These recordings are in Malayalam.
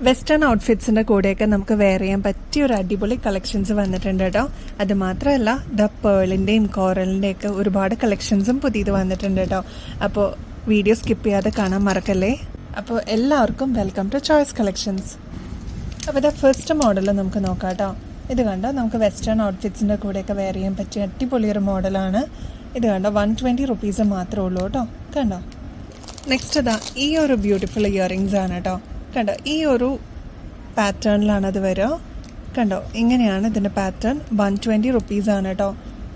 വെസ്റ്റേൺ ഔട്ട്ഫിറ്റ്സിൻ്റെ കൂടെയൊക്കെ നമുക്ക് വെയർ ചെയ്യാൻ പറ്റിയ ഒരു അടിപൊളി കളക്ഷൻസ് വന്നിട്ടുണ്ട് കേട്ടോ. അത് മാത്രമല്ല പേളിൻ്റെയും കോറലിൻ്റെയൊക്കെ ഒരുപാട് കളക്ഷൻസും പുതിയത് വന്നിട്ടുണ്ട് കേട്ടോ. അപ്പോൾ വീഡിയോ സ്കിപ്പ് ചെയ്യാതെ കാണാൻ മറക്കല്ലേ. അപ്പോൾ എല്ലാവർക്കും വെൽക്കം ടു ചോയ്സ് കളക്ഷൻസ്. അപ്പോൾ ഇത് ഫസ്റ്റ് മോഡൽ നമുക്ക് നോക്കാം കേട്ടോ. ഇത് കണ്ടോ, നമുക്ക് വെസ്റ്റേൺ ഔട്ട്ഫിറ്റ്സിൻ്റെ കൂടെയൊക്കെ വെയർ ചെയ്യാൻ പറ്റിയ അടിപൊളിയൊരു മോഡലാണ്. ഇത് കണ്ടോ, 120 റുപ്പീസ് മാത്രമേ ഉള്ളൂ കേട്ടോ. കണ്ടോ, നെക്സ്റ്റ് ഇതാ ഈ ഒരു ബ്യൂട്ടിഫുൾ ഇയറിങ്സ് ആണ് കേട്ടോ. കണ്ടോ, ഈ ഒരു പാറ്റേണിലാണ് അത് വരിക. കണ്ടോ, ഇങ്ങനെയാണ് ഇതിൻ്റെ പാറ്റേൺ. 120 റുപ്പീസാണ് കേട്ടോ.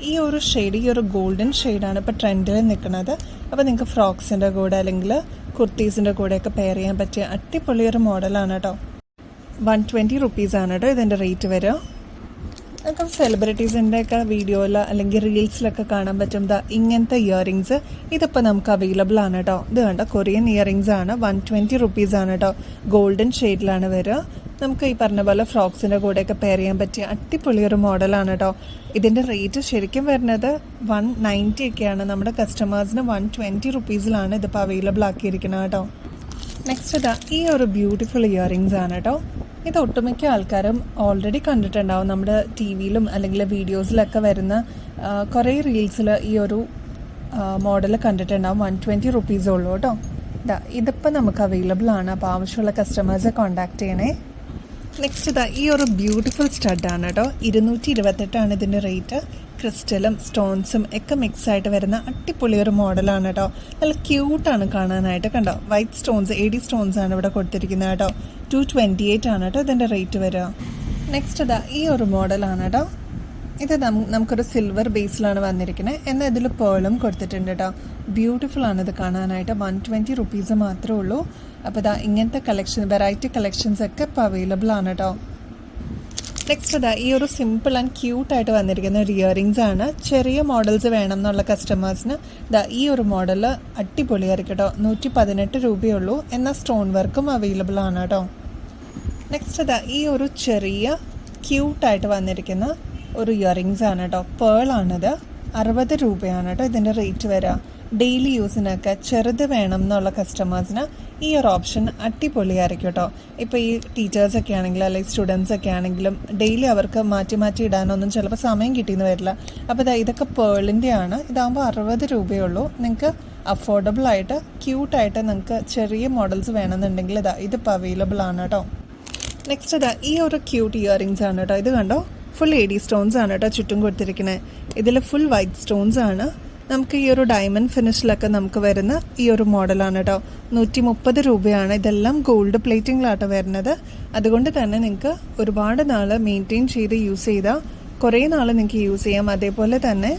ഈ ഒരു ഷെയ്ഡ്, ഈ ഒരു ഗോൾഡൻ ഷെയ്ഡാണ് ഇപ്പോൾ ട്രെൻഡിൽ നിൽക്കുന്നത്. അപ്പോൾ നിങ്ങൾക്ക് ഫ്രോക്സിൻ്റെ കൂടെ അല്ലെങ്കിൽ കുർത്തീസിൻ്റെ കൂടെയൊക്കെ പെയർ ചെയ്യാൻ പറ്റിയ അടിപൊളിയൊരു മോഡലാണ് കേട്ടോ. 120 റുപ്പീസാണ് കേട്ടോ ഇതിൻ്റെ റേറ്റ് വരിക. നമുക്ക് സെലിബ്രിറ്റീസിൻ്റെ ഒക്കെ വീഡിയോയിൽ അല്ലെങ്കിൽ റീൽസിലൊക്കെ കാണാൻ പറ്റും ഇങ്ങനത്തെ ഇയറിങ്സ്. ഇതിപ്പോൾ നമുക്ക് അവൈലബിൾ ആണ് കേട്ടോ. ഇത് കണ്ടോ, കൊറിയൻ ഇയറിങ്സ് ആണ്. 120 റുപ്പീസാണ് കേട്ടോ. ഗോൾഡൻ ഷെയ്ഡിലാണ് വരിക. നമുക്ക് ഈ പറഞ്ഞ പോലെ ഫ്രോക്സിൻ്റെ കൂടെയൊക്കെ പെയർ ചെയ്യാൻ പറ്റിയ അടിപൊളിയൊരു മോഡലാണ് കേട്ടോ. ഇതിൻ്റെ റേറ്റ് ശരിക്കും വരുന്നത് 190 ഒക്കെയാണ്. നമ്മുടെ കസ്റ്റമേഴ്സിന് 120 റുപ്പീസിലാണ് ഇതിപ്പോൾ അവൈലബിൾ ആക്കിയിരിക്കുന്നത് കേട്ടോ. നെക്സ്റ്റ് ഇതാ ഈ ഒരു ബ്യൂട്ടിഫുൾ ഇയറിങ്സ് ആണ് കേട്ടോ. ഇത് ഒട്ടുമിക്ക ആൾക്കാരും ഓൾറെഡി കണ്ടിട്ടുണ്ടാവും. നമ്മുടെ ടി വിയിലും അല്ലെങ്കിൽ വീഡിയോസിലൊക്കെ വരുന്ന കുറേ റീൽസിൽ ഈ ഒരു മോഡൽ കണ്ടിട്ടുണ്ടാവും. 120 റുപ്പീസേ ഉള്ളൂ കേട്ടോ. ഇതിപ്പോൾ നമുക്ക് അവൈലബിൾ ആണ്. അപ്പോൾ ആവശ്യമുള്ള കസ്റ്റമേഴ്സ് കോൺടാക്ട് ചെയ്യണേ. നെക്സ്റ്റ് ഇതാ ഈ ഒരു ബ്യൂട്ടിഫുൾ സ്റ്റഡാണ് കേട്ടോ. 228 ഇതിൻ്റെ റേറ്റ്. ക്രിസ്റ്റലും സ്റ്റോൺസും ഒക്കെ മിക്സ് ആയിട്ട് വരുന്ന അടിപൊളിയൊരു മോഡലാണ് കേട്ടോ. നല്ല ക്യൂട്ടാണ് കാണാനായിട്ട്. കണ്ടോ, വൈറ്റ് സ്റ്റോൺസ്, AD സ്റ്റോൺസ് ആണ് ഇവിടെ കൊടുത്തിരിക്കുന്നത് കേട്ടോ. 228 ആണ് കേട്ടോ ഇതിൻ്റെ റേറ്റ് വരിക. നെക്സ്റ്റ് ഇതാ ഈ ഒരു മോഡലാണ് കേട്ടോ. ഇത് നമുക്കൊരു സിൽവർ ബേസിലാണ് വന്നിരിക്കുന്നത്. എന്നാൽ ഇതിൽ പേളും കൊടുത്തിട്ടുണ്ട് കേട്ടോ. ബ്യൂട്ടിഫുൾ ആണ് ഇത് കാണാനായിട്ട്. 120 റുപ്പീസ് മാത്രമേ ഉള്ളൂ. അപ്പോൾ ഇതാ ഇങ്ങനത്തെ കളക്ഷൻ, വെറൈറ്റി കളക്ഷൻസ് ഒക്കെ ഇപ്പോൾ അവൈലബിൾ ആണ് കേട്ടോ. നെക്സ്റ്റ് ഇതാ ഈ ഒരു സിമ്പിൾ ആൻഡ് ക്യൂട്ടായിട്ട് വന്നിരിക്കുന്ന ഒരു ഇയറിങ്സ് ആണ്. ചെറിയ മോഡൽസ് വേണം എന്നുള്ള കസ്റ്റമേഴ്സിന് ഈ ഒരു മോഡൽ അടിപൊളിയായിരിക്കും കേട്ടോ. 118 രൂപയുള്ളൂ. എന്നാൽ സ്റ്റോൺ വർക്കും അവൈലബിൾ ആണ് കേട്ടോ. നെക്സ്റ്റ് ഇതാ ഈ ഒരു ചെറിയ ക്യൂട്ടായിട്ട് വന്നിരിക്കുന്ന ഒരു ഇയറിങ്സ് ആണ് കേട്ടോ. പേളാണിത്. 60 രൂപയാണ് കേട്ടോ ഇതിൻ്റെ റേറ്റ് വരിക. ഡെയിലി യൂസിനൊക്കെ ചെറുത് വേണം എന്നുള്ള കസ്റ്റമേഴ്സിന് ഈ ഒരു ഓപ്ഷൻ അടിപൊളിയായിരിക്കും കേട്ടോ. ഇപ്പോൾ ഈ ടീച്ചേഴ്സൊക്കെ ആണെങ്കിലും അല്ലെങ്കിൽ സ്റ്റുഡൻസൊക്കെ ആണെങ്കിലും ഡെയിലി അവർക്ക് മാറ്റി മാറ്റി ഇടാനൊന്നും ചിലപ്പോൾ സമയം കിട്ടിയെന്ന് വരില്ല. അപ്പോൾ ഇതൊക്കെ പേളിൻ്റെ ആണ്. ഇതാകുമ്പോൾ 60 രൂപയുള്ളൂ. നിങ്ങൾക്ക് അഫോർഡബിളായിട്ട് ക്യൂട്ടായിട്ട് നിങ്ങൾക്ക് ചെറിയ മോഡൽസ് വേണമെന്നുണ്ടെങ്കിൽ ഇതിപ്പോൾ അവൈലബിൾ ആണ് കേട്ടോ. നെക്സ്റ്റ് ഈ ഒരു ക്യൂട്ട് ഇയറിങ്സ് ആണ് കേട്ടോ. ഇത് കണ്ടോ, ഫുൾ AD സ്റ്റോൺസ് ആണ് കേട്ടോ ചുറ്റും കൊടുത്തിരിക്കുന്നത്. ഇതിൽ ഫുൾ വൈറ്റ് സ്റ്റോൺസ് ആണ്. നമുക്ക് ഈ ഒരു ഡയമണ്ട് ഫിനിഷിലൊക്കെ നമുക്ക് വരുന്ന ഈ ഒരു മോഡലാണ് കേട്ടോ. 130 രൂപയാണ്. ഇതെല്ലാം ഗോൾഡ് പ്ലേറ്റിങ്ങിലാട്ടോ വരുന്നത്. അതുകൊണ്ട് തന്നെ നിങ്ങൾക്ക് ഒരുപാട് നാൾ മെയിൻറ്റെയിൻ ചെയ്ത് യൂസ് ചെയ്താൽ കുറേ നാൾ നിങ്ങൾക്ക് യൂസ് ചെയ്യാം. അതേപോലെ തന്നെ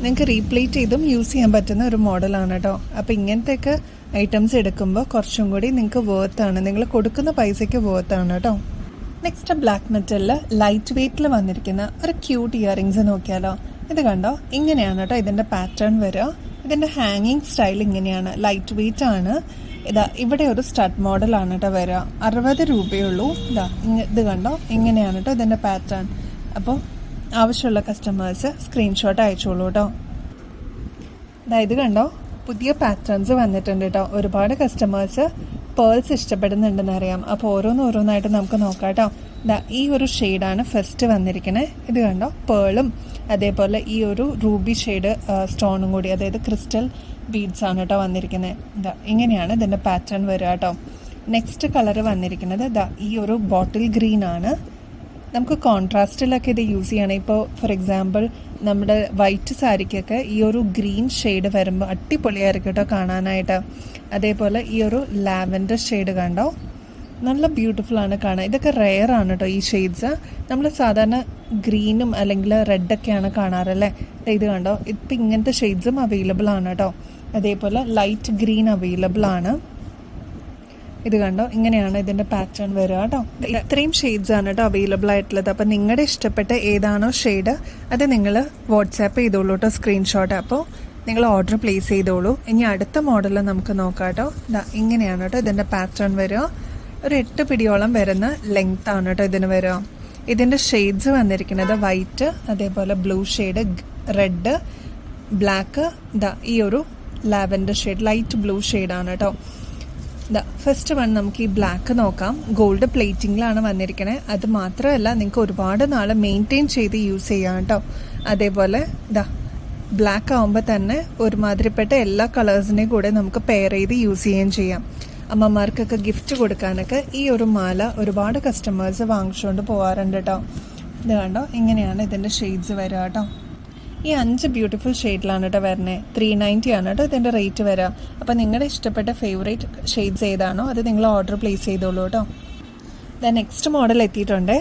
നിങ്ങൾക്ക് റീപ്ലേറ്റ് ചെയ്തും യൂസ് ചെയ്യാൻ പറ്റുന്ന ഒരു മോഡലാണ് കേട്ടോ. അപ്പോൾ ഇങ്ങനത്തെയൊക്കെ ഐറ്റംസ് എടുക്കുമ്പോൾ കുറച്ചും കൂടി നിങ്ങൾക്ക് വേർത്താണ്. നിങ്ങൾ കൊടുക്കുന്ന പൈസയ്ക്ക് വേർത്താണ് കേട്ടോ. നെക്സ്റ്റ് ബ്ലാക്ക് മെറ്റലിൽ ലൈറ്റ് വെയ്റ്റിൽ വന്നിരിക്കുന്ന ഒരു ക്യൂട്ട് ഇയറിങ്സ് നോക്കിയാലോ. ഇത് കണ്ടോ, ഇങ്ങനെയാണ് കേട്ടോ ഇതിൻ്റെ പാറ്റേൺ വരിക. ഇതിൻ്റെ ഹാങ്ങിങ് സ്റ്റൈൽ ഇങ്ങനെയാണ്. ലൈറ്റ് വെയ്റ്റ് ആണ്. ഇവിടെ ഒരു സ്റ്റഡ് മോഡലാണ് കേട്ടോ വരിക. 60 രൂപയുള്ളൂ. ഇത് കണ്ടോ, ഇങ്ങനെയാണ് കേട്ടോ ഇതിൻ്റെ പാറ്റേൺ. അപ്പോൾ ആവശ്യമുള്ള കസ്റ്റമേഴ്സ് സ്ക്രീൻഷോട്ട് അയച്ചോളൂ കേട്ടോ. ഇത് കണ്ടോ, പുതിയ പാറ്റേൺസ് വന്നിട്ടുണ്ട് കേട്ടോ. ഒരുപാട് കസ്റ്റമേഴ്സ് പേൾസ് ഇഷ്ടപ്പെടുന്നുണ്ടെന്ന് അറിയാം. അപ്പോൾ ഓരോന്നായിട്ട് നമുക്ക് നോക്കാം കേട്ടോ. ഈ ഒരു ഷെയ്ഡാണ് ഫസ്റ്റ് വന്നിരിക്കുന്നത്. ഇത് കണ്ടോ, പേളും അതേപോലെ ഈ ഒരു റൂബി ഷെയ്ഡ് സ്റ്റോണും കൂടി, അതായത് ക്രിസ്റ്റൽ ബീഡ്സ് ആണ് കേട്ടോ വന്നിരിക്കുന്നത്. ഇങ്ങനെയാണ് ഇതിൻ്റെ പാറ്റേൺ വരിക കേട്ടോ. നെക്സ്റ്റ് കളർ വന്നിരിക്കുന്നത് ഈ ഒരു ബോട്ടിൽ ഗ്രീൻ ആണ്. നമുക്ക് കോൺട്രാസ്റ്റിലൊക്കെ ഇത് യൂസ് ചെയ്യണം. ഇപ്പോൾ ഫോർ എക്സാമ്പിൾ നമ്മുടെ വൈറ്റ് സാരിക്കൊക്കെ ഈ ഒരു ഗ്രീൻ ഷെയ്ഡ് വരുമ്പോൾ അടിപൊളിയായിരിക്കും കേട്ടോ കാണാനായിട്ട്. അതേപോലെ ഈ ഒരു ലാവൻഡർ ഷെയ്ഡ് കണ്ടോ, നല്ല ബ്യൂട്ടിഫുൾ ആണ് കാണാൻ. ഇതൊക്കെ റെയർ ആണ് കേട്ടോ ഈ ഷെയ്ഡ്സ്. നമ്മൾ സാധാരണ ഗ്രീനും അല്ലെങ്കിൽ റെഡൊക്കെയാണ് കാണാറല്ലേ. ഇത് കണ്ടോ, ഇപ്പം ഇങ്ങനത്തെ ഷെയ്ഡ്സും അവൈലബിൾ ആണ് കേട്ടോ. അതേപോലെ ലൈറ്റ് ഗ്രീൻ അവൈലബിൾ ആണ്. ഇത് കണ്ടോ, ഇങ്ങനെയാണ് ഇതിൻ്റെ പാറ്റേൺ വരിക കേട്ടോ. ഇത്രയും ഷെയ്ഡ്സ് ആണ് കേട്ടോ അവൈലബിൾ ആയിട്ടുള്ളത്. അപ്പം നിങ്ങളുടെ ഇഷ്ടപ്പെട്ട ഏതാണോ ഷെയ്ഡ് അത് നിങ്ങൾ വാട്സാപ്പ് ചെയ്തോളൂ കേട്ടോ, സ്ക്രീൻഷോട്ട്. അപ്പോൾ നിങ്ങൾ ഓർഡർ പ്ലേസ് ചെയ്തോളൂ. ഇനി അടുത്ത മോഡൽ നമുക്ക് നോക്കാം കേട്ടോ. ഇങ്ങനെയാണ് കേട്ടോ ഇതിൻ്റെ പാറ്റേൺ വരിക. ഒരു 8 പിടിയോളം വരുന്ന ലെങ്ത് ആണ് കേട്ടോ ഇതിന് വരിക. ഇതിൻ്റെ ഷെയ്ഡ്സ് വന്നിരിക്കുന്നത് വൈറ്റ്, അതേപോലെ ബ്ലൂ ഷെയ്ഡ്, റെഡ്, ബ്ലാക്ക്, ഈ ഒരു ലാവൻഡർ ഷെയ്ഡ്, ലൈറ്റ് ബ്ലൂ ഷെയ്ഡാണ് കേട്ടോ. ഫസ്റ്റ് വൺ നമുക്ക് ഈ ബ്ലാക്ക് നോക്കാം. ഗോൾഡ് പ്ലേറ്റിങ്ങിലാണ് വന്നിരിക്കുന്നത്. അത് മാത്രമല്ല നിങ്ങൾക്ക് ഒരുപാട് നാൾ മെയിൻറ്റെയിൻ ചെയ്ത് യൂസ് ചെയ്യാം കേട്ടോ. അതേപോലെ ബ്ലാക്ക് ആകുമ്പോൾ തന്നെ ഒരുമാതിരിപ്പെട്ട എല്ലാ കളേഴ്സിനെയും കൂടെ നമുക്ക് പെയർ ചെയ്ത് യൂസ് ചെയ്യുകയും ചെയ്യാം. അമ്മമാർക്കൊക്കെ ഗിഫ്റ്റ് കൊടുക്കാനൊക്കെ ഈ ഒരു മാല ഒരുപാട് കസ്റ്റമേഴ്സ് വാങ്ങിച്ചുകൊണ്ട് പോകാറുണ്ട് കേട്ടോ. ഇത് കണ്ടോ, ഇങ്ങനെയാണ് ഇതിൻ്റെ ഷെയ്ഡ്സ് വരിക കേട്ടോ. ഈ 5 ബ്യൂട്ടിഫുൾ ഷെയ്ഡിലാണ് കേട്ടോ വരുന്നത്. 390 ആണ് കേട്ടോ ഇതിൻ്റെ റേറ്റ് വരിക. അപ്പോൾ നിങ്ങളുടെ ഇഷ്ടപ്പെട്ട ഫേവറേറ്റ് ഷെയ്ഡ്സ് ഏതാണോ അത് നിങ്ങൾ ഓർഡർ പ്ലേസ് ചെയ്തോളൂ കേട്ടോ. നെക്സ്റ്റ് മോഡൽ എത്തിയിട്ടുണ്ട്.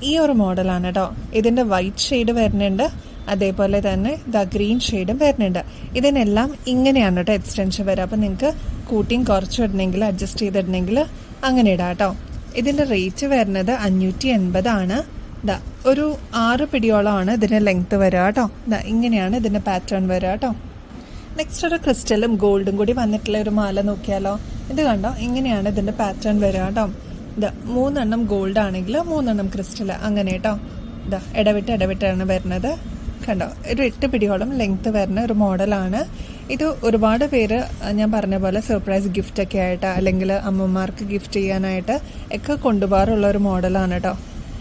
ഈ ഒരു മോഡലാണ് കേട്ടോ. ഇതിൻ്റെ വൈറ്റ് ഷെയ്ഡ് വരുന്നുണ്ട്, അതേപോലെ തന്നെ ഗ്രീൻ ഷെയ്ഡും വരുന്നുണ്ട്. ഇതിനെല്ലാം ഇങ്ങനെയാണ് കേട്ടോ എക്സ്റ്റൻഷൻ വരിക. അപ്പോൾ നിങ്ങൾക്ക് കൂട്ടിയും കുറച്ചും ഇടണമെങ്കിൽ അഡ്ജസ്റ്റ് ചെയ്തിടണമെങ്കിൽ അങ്ങനെ ഇടാം കേട്ടോ. ഇതിൻ്റെ റേറ്റ് വരുന്നത് 580 ആണ്. ഒരു 6 പിടിയോളമാണ് ഇതിൻ്റെ ലെങ്ത്ത് വരിക കേട്ടോ. ഇങ്ങനെയാണ് ഇതിൻ്റെ പാറ്റേൺ വരിക കേട്ടോ. നെക്സ്റ്റ് ഒരു ക്രിസ്റ്റലും ഗോൾഡും കൂടി വന്നിട്ടുള്ള ഒരു മാല നോക്കിയാലോ. ഇത് കണ്ടോ, ഇങ്ങനെയാണ് ഇതിൻ്റെ പാറ്റേൺ വരിക കേട്ടോ. 3 എണ്ണം ഗോൾഡ് ആണെങ്കിൽ 3 എണ്ണം ക്രിസ്റ്റൽ, അങ്ങനെ കേട്ടോ. ഇടവിട്ടാണ് വരുന്നത്. കണ്ടോ, ഒരു 8 പിടിയോളം ലെങ്ത്ത് വരുന്ന ഒരു മോഡലാണ് ഇത്. ഒരുപാട് പേര് ഞാൻ പറഞ്ഞ പോലെ സർപ്രൈസ് ഗിഫ്റ്റൊക്കെ ആയിട്ട് അല്ലെങ്കിൽ അമ്മമാർക്ക് ഗിഫ്റ്റ് ചെയ്യാനായിട്ട് ഒക്കെ കൊണ്ടുപോകാറുള്ള ഒരു മോഡലാണ് കേട്ടോ.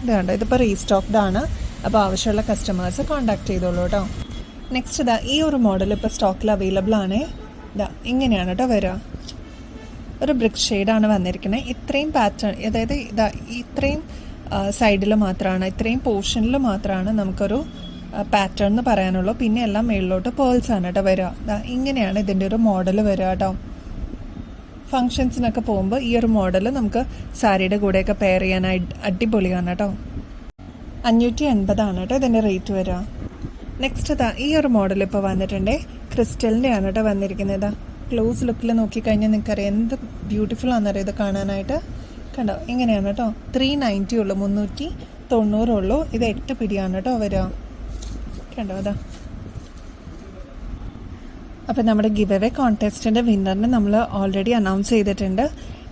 ഇത് കണ്ടോ, ഇതിപ്പോൾ റീസ്റ്റോക്ക്ഡ് ആണ്. അപ്പോൾ ആവശ്യമുള്ള കസ്റ്റമേഴ്സ് കോൺടാക്ട് ചെയ്തോളൂ കേട്ടോ. നെക്സ്റ്റ് ഈ ഒരു മോഡൽ ഇപ്പോൾ സ്റ്റോക്കിൽ അവൈലബിൾ ആണ്. ഇങ്ങനെയാണ് കേട്ടോ വരിക. ഒരു ബ്രിക്ക് ഷെയ്ഡാണ് വന്നിരിക്കുന്നത്. ഇത്രയും പാറ്റേൺ, അതായത് ഇത്രയും സൈഡിൽ മാത്രമാണ്, ഇത്രയും പോർഷനിൽ മാത്രമാണ് നമുക്കൊരു പാറ്റേൺ എന്ന് പറയാനുള്ളൂ. പിന്നെ എല്ലാം മേളിലോട്ട് പേൾസ് ആണ് കേട്ടോ വരിക. ഇങ്ങനെയാണ് ഇതിൻ്റെ ഒരു മോഡൽ വരിക കേട്ടോ. ഫങ്ഷൻസിനൊക്കെ പോകുമ്പോൾ ഈ ഒരു മോഡൽ നമുക്ക് സാരിയുടെ കൂടെയൊക്കെ പെയർ ചെയ്യാനായി അടിപൊളിയാണ് കേട്ടോ. 580 ആണ് കേട്ടോ ഇതിൻ്റെ റേറ്റ് വരിക. നെക്സ്റ്റ് ഈ ഒരു മോഡൽ ഇപ്പോൾ വന്നിട്ടുണ്ട്. ക്രിസ്റ്റലിൻ്റെ ആണ് കേട്ടോ വന്നിരിക്കുന്നത്. ക്ലോസ് ലുക്കിൽ നോക്കിക്കഴിഞ്ഞാൽ നിങ്ങൾക്കറിയാം എന്ത് ബ്യൂട്ടിഫുൾ ആണെന്നറിയാം ഇത് കാണാനായിട്ട്. കണ്ടോ, ഇങ്ങനെയാണ് കേട്ടോ. 390 ഉള്ളൂ, 390 ഉള്ളൂ. ഇത് 8 പിടിയാണ് കേട്ടോ വരിക. കണ്ടോ അപ്പോൾ നമ്മുടെ ഗിവ് അവേ കോൺടെസ്റ്റിൻ്റെ വിന്നറിനെ നമ്മൾ ഓൾറെഡി അനൗൺസ് ചെയ്തിട്ടുണ്ട്.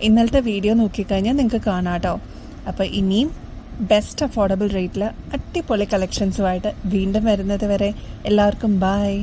ഇന്നലത്തെ വീഡിയോ നോക്കിക്കഴിഞ്ഞാൽ നിങ്ങൾക്ക് കാണാം കേട്ടോ. അപ്പോൾ ഇനിയും ബെസ്റ്റ് അഫോർഡബിൾ റേറ്റിൽ അടിപൊളി കളക്ഷൻസുമായിട്ട് വീണ്ടും വരുന്നത് വരെ എല്ലാവർക്കും ബൈ.